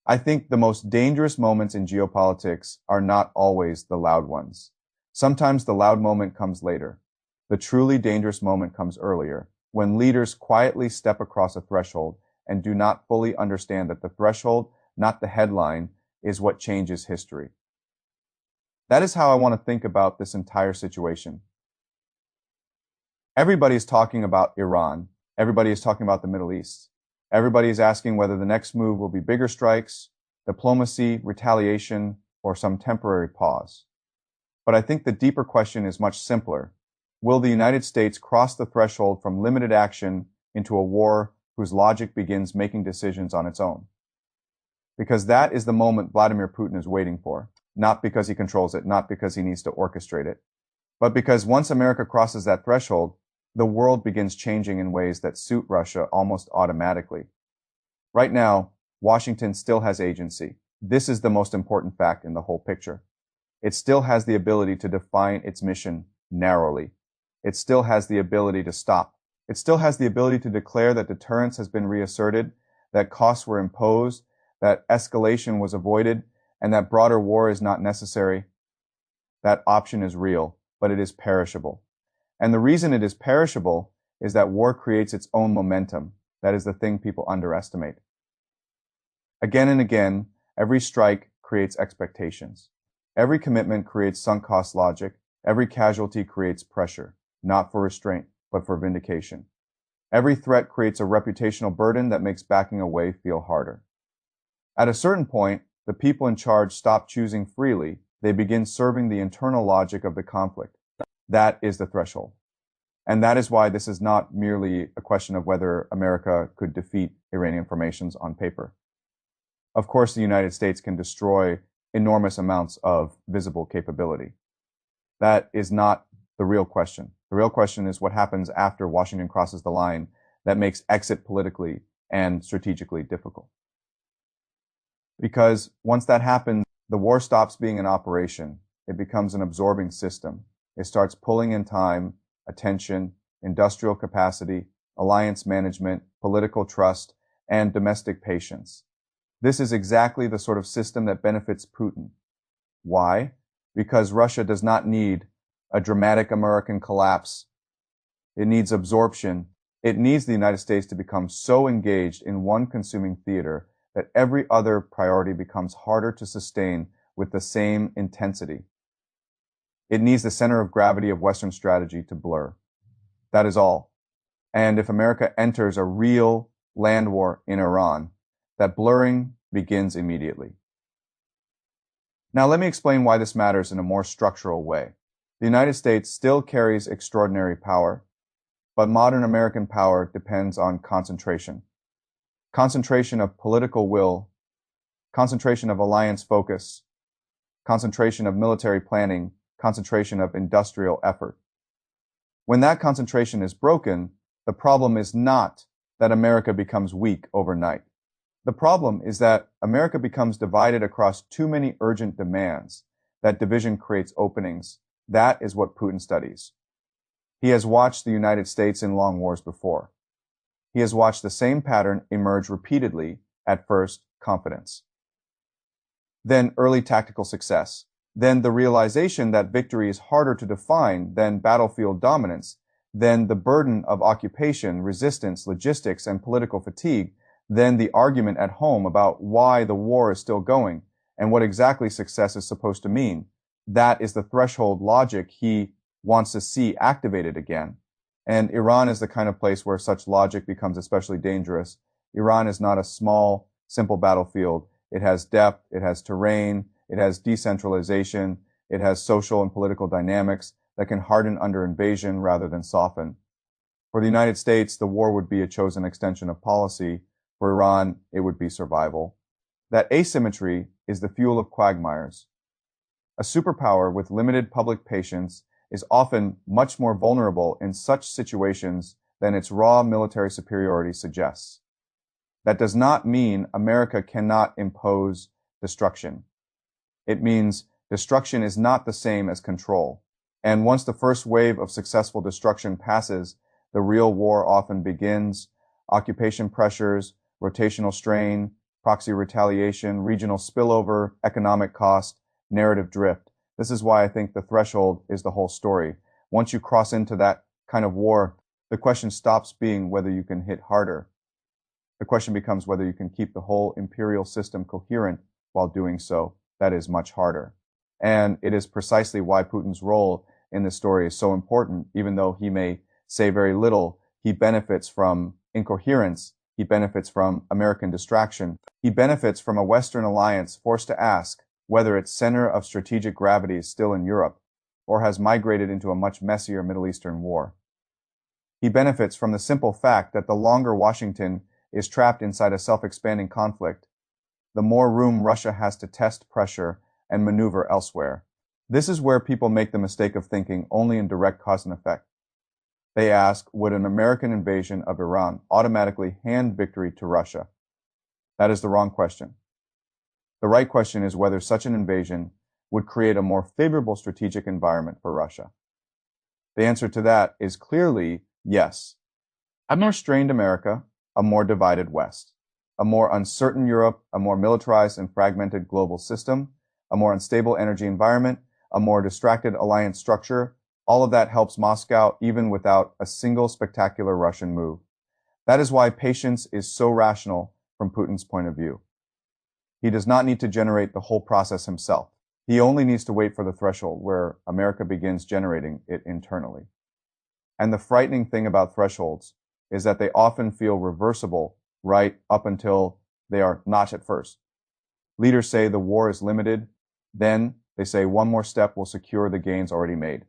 I think the most dangerous moments in geopolitics are not always the loud ones. Sometimes the loud moment comes later. The truly dangerous moment comes earlier, when leaders quietly step across a threshold and do not fully understand that the threshold, not the headline, is what changes history. That is how I want to think about this entire situation. Everybody is talking about Iran. Everybody is talking about the Middle East. Everybody is asking whether the next move will be bigger strikes, diplomacy, retaliation, or some temporary pause. But I think the deeper question is much simpler. Will the United States cross the threshold from limited action into a war whose logic begins making decisions on its own? Because that is the moment Vladimir Putin is waiting for, not because he controls it, not because he needs to orchestrate it, but because once America crosses that threshold, the world begins changing in ways that suit Russia almost automatically. Right now, Washington still has agency. This is the most important fact in the whole picture. It still has the ability to define its mission narrowly. It still has the ability to stop. It still has the ability to declare that deterrence has been reasserted, that costs were imposed, that escalation was avoided, and that broader war is not necessary. That option is real, but it is perishable. And the reason it is perishable is that war creates its own momentum. That is the thing people underestimate. Again and again, every strike creates expectations. Every commitment creates sunk cost logic. Every casualty creates pressure, not for restraint, but for vindication. Every threat creates a reputational burden that makes backing away feel harder. At a certain point, the people in charge stop choosing freely. They begin serving the internal logic of the conflict. That is the threshold. And that is why this is not merely a question of whether America could defeat Iranian formations on paper. Of course, the United States can destroy enormous amounts of visible capability. That is not the real question. The real question is what happens after Washington crosses the line that makes exit politically and strategically difficult. Because once that happens, the war stops being an operation. It becomes an absorbing system. It starts pulling in time, attention, industrial capacity, alliance management, political trust, and domestic patience. This is exactly the sort of system that benefits Putin. Why? Because Russia does not need a dramatic American collapse. It needs absorption. It needs the United States to become so engaged in one consuming theater that every other priority becomes harder to sustain with the same intensity. It needs the center of gravity of Western strategy to blur. That is all. And if America enters a real land war in Iran, that blurring begins immediately. Now let me explain why this matters in a more structural way. The United States still carries extraordinary power, but modern American power depends on concentration. Concentration of political will, concentration of alliance focus, concentration of military planning, concentration of industrial effort. When that concentration is broken, the problem is not that America becomes weak overnight. The problem is that America becomes divided across too many urgent demands. That division creates openings. That is what Putin studies. He has watched the United States in long wars before. He has watched the same pattern emerge repeatedly. At first, confidence. Then early tactical success. Then the realization that victory is harder to define than battlefield dominance. Then the burden of occupation, resistance, logistics, and political fatigue. Then the argument at home about why the war is still going and what exactly success is supposed to mean. That is the threshold logic he wants to see activated again. And Iran is the kind of place where such logic becomes especially dangerous. Iran is not a small, simple battlefield. It has depth, it has terrain, it has decentralization, it has social and political dynamics that can harden under invasion rather than soften. For the United States, the war would be a chosen extension of policy. For Iran, it would be survival. That asymmetry is the fuel of quagmires. A superpower with limited public patience is often much more vulnerable in such situations than its raw military superiority suggests. That does not mean America cannot impose destruction. It means destruction is not the same as control. And once the first wave of successful destruction passes, the real war often begins. Occupation pressures, rotational strain, proxy retaliation, regional spillover, economic cost, narrative drift. This is why I think the threshold is the whole story. Once you cross into that kind of war, the question stops being whether you can hit harder. The question becomes whether you can keep the whole imperial system coherent while doing so. That is much harder. And it is precisely why Putin's role in this story is so important. Even though he may say very little, he benefits from incoherence. He benefits from American distraction. He benefits from a Western alliance forced to ask whether its center of strategic gravity is still in Europe or has migrated into a much messier Middle Eastern war. He benefits from the simple fact that the longer Washington is trapped inside a self-expanding conflict, the more room Russia has to test pressure and maneuver elsewhere. This is where people make the mistake of thinking only in direct cause and effect. They ask, would an American invasion of Iran automatically hand victory to Russia? That is the wrong question. The right question is whether such an invasion would create a more favorable strategic environment for Russia. The answer to that is clearly yes. A more strained America, a more divided West, a more uncertain Europe, a more militarized and fragmented global system, a more unstable energy environment, a more distracted alliance structure. All of that helps Moscow even without a single spectacular Russian move. That is why patience is so rational from Putin's point of view. He does not need to generate the whole process himself. He only needs to wait for the threshold where America begins generating it internally. And the frightening thing about thresholds is that they often feel reversible right up until they are not at first. Leaders say the war is limited. Then they say one more step will secure the gains already made.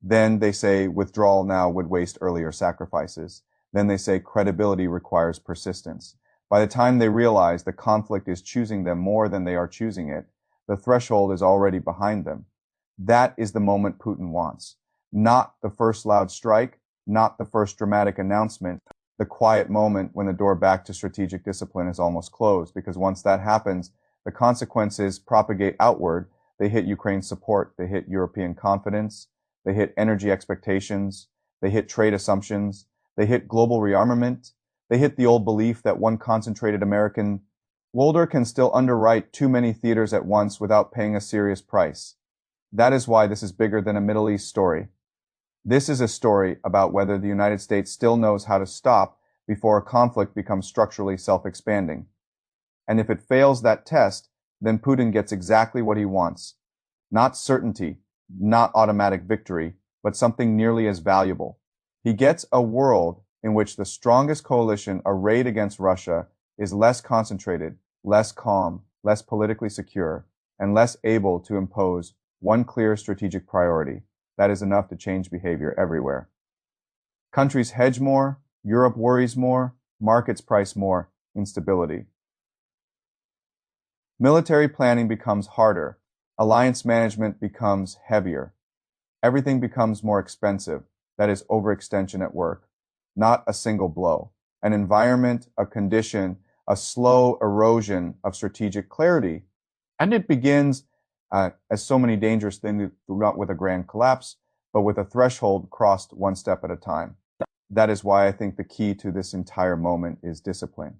Then they say withdrawal now would waste earlier sacrifices. Then they say credibility requires persistence. By the time they realize the conflict is choosing them more than they are choosing it, the threshold is already behind them. That is the moment Putin wants. Not the first loud strike, not the first dramatic announcement, the quiet moment when the door back to strategic discipline is almost closed, because once that happens, the consequences propagate outward. They hit Ukraine's support, they hit European confidence, they hit energy expectations, they hit trade assumptions, they hit global rearmament, they hit the old belief that one concentrated American Wolder can still underwrite too many theaters at once without paying a serious price. That is why this is bigger than a Middle East story. This is a story about whether the United States still knows how to stop before a conflict becomes structurally self-expanding. And if it fails that test, then Putin gets exactly what he wants. Not certainty, not automatic victory, but something nearly as valuable. He gets a world in which the strongest coalition arrayed against Russia is less concentrated, less calm, less politically secure, and less able to impose one clear strategic priority. That is enough to change behavior everywhere. Countries hedge more, Europe worries more, markets price more instability. Military planning becomes harder, alliance management becomes heavier. Everything becomes more expensive. That is overextension at work, not a single blow. An environment, a condition, a slow erosion of strategic clarity. And it begins, as so many dangerous things, not with a grand collapse, but with a threshold crossed one step at a time. That is why I think the key to this entire moment is discipline.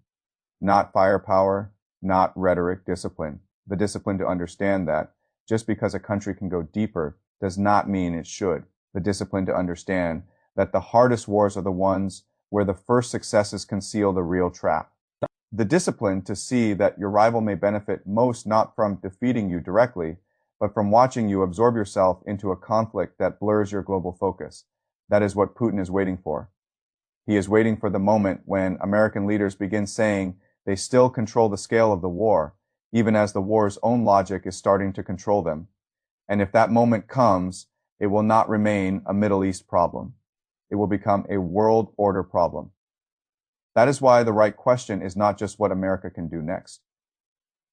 Not firepower, not rhetoric, discipline. The discipline to understand that just because a country can go deeper does not mean it should. The discipline to understand that the hardest wars are the ones where the first successes conceal the real trap. The discipline to see that your rival may benefit most not from defeating you directly, but from watching you absorb yourself into a conflict that blurs your global focus. That is what Putin is waiting for. He is waiting for the moment when American leaders begin saying they still control the scale of the war, even as the war's own logic is starting to control them. And if that moment comes, it will not remain a Middle East problem. It will become a world order problem. That is why the right question is not just what America can do next.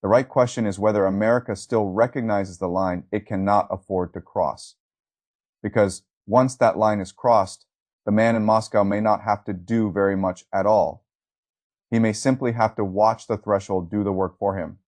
The right question is whether America still recognizes the line it cannot afford to cross. Because once that line is crossed, the man in Moscow may not have to do very much at all. He may simply have to watch the threshold do the work for him.